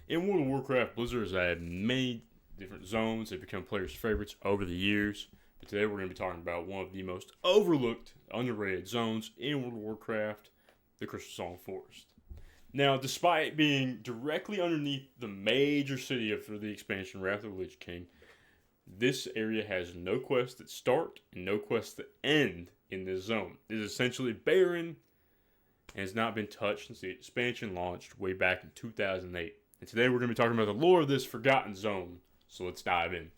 In World of Warcraft, Blizzard has added many different zones that become players' favorites over the years. But today we're going to be talking about one of the most overlooked, underrated zones in World of Warcraft, the Crystalsong Forest. Now, despite being directly underneath the major city for the expansion, Wrath of the Lich King, this area has no quests that start and no quests that end in this zone. It is essentially barren and has not been touched since the expansion launched way back in 2008. And today we're going to be talking about the lore of this forgotten zone, so let's dive in.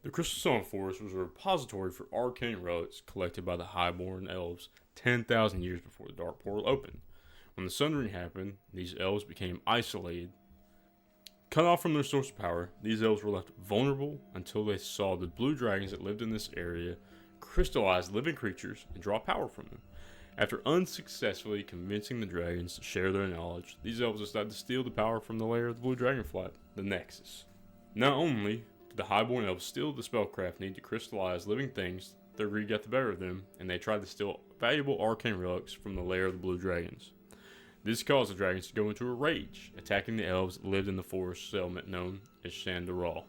The Crystalsong Forest was a repository for arcane relics collected by the Highborn Elves 10,000 years before the Dark Portal opened. When the Sundering happened, these elves became isolated. Cut off from their source of power, these elves were left vulnerable until they saw the blue dragons that lived in this area crystallize living creatures and draw power from them. After unsuccessfully convincing the dragons to share their knowledge, these elves decided to steal the power from the lair of the blue dragonfly, the Nexus. Not only did the Highborn Elves steal the spellcraft needed to crystallize living things, their greed got the better of them, and they tried to steal valuable arcane relics from the lair of the blue dragons. This caused the dragons to go into a rage, attacking the elves that lived in the forest settlement known as Shandaral.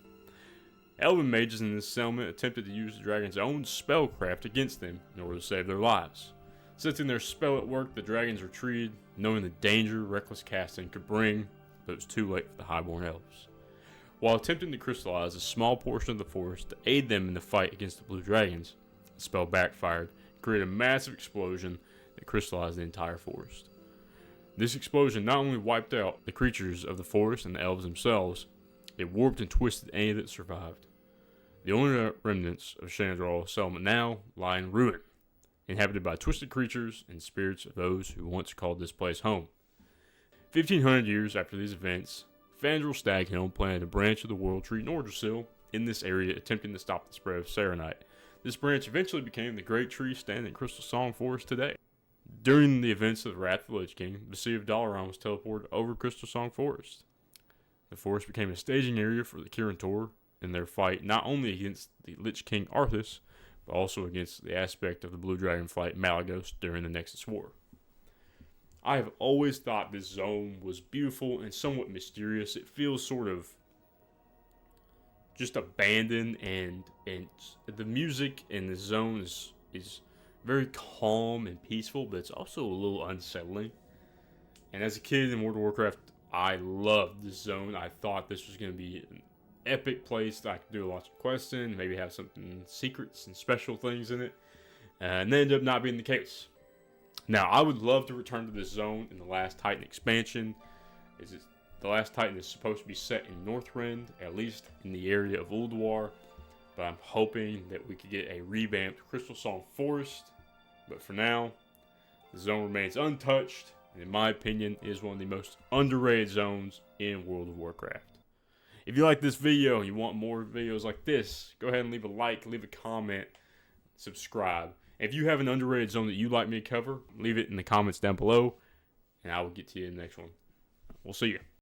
Elven mages in this settlement attempted to use the dragons' own spellcraft against them in order to save their lives. Sensing their spell at work, the dragons retreated, knowing the danger reckless casting could bring, but it was too late for the Highborn Elves. While attempting to crystallize a small portion of the forest to aid them in the fight against the blue dragons, the spell backfired and created a massive explosion that crystallized the entire forest. This explosion not only wiped out the creatures of the forest and the elves themselves, it warped and twisted any that survived. The only remnants of Shandaral settlement now lie in ruin, inhabited by twisted creatures and spirits of those who once called this place home. 1,500 years after these events, Fandral Staghelm planted a branch of the World Tree Nordrassil in this area, attempting to stop the spread of Saronite. This branch eventually became the great tree standing in Crystalsong Forest today. During the events of the Wrath of the Lich King, the Sea of Dalaran was teleported over Crystalsong Forest. The forest became a staging area for the Kirin Tor in their fight not only against the Lich King Arthas, but also against the aspect of the Blue Dragon flight Malygos during the Nexus War. I have always thought this zone was beautiful and somewhat mysterious. It feels sort of just abandoned, and the music in this zone is very calm and peaceful, but it's also a little unsettling. And as a kid in World of Warcraft, I loved this zone. I thought this was going to be an epic place that I could do lots of quests in, maybe have something secrets and special things in it, and that ended up not being the case. Now, I would love to return to this zone in the Last Titan expansion. The Last Titan is supposed to be set in Northrend, at least in the area of Ulduar, but I'm hoping that we could get a revamped Crystalsong Forest. But for now, the zone remains untouched, and in my opinion, is one of the most underrated zones in World of Warcraft. If you like this video and you want more videos like this, go ahead and leave a like, leave a comment, subscribe. If you have an underrated zone that you'd like me to cover, leave it in the comments down below, and I will get to you in the next one. We'll see you.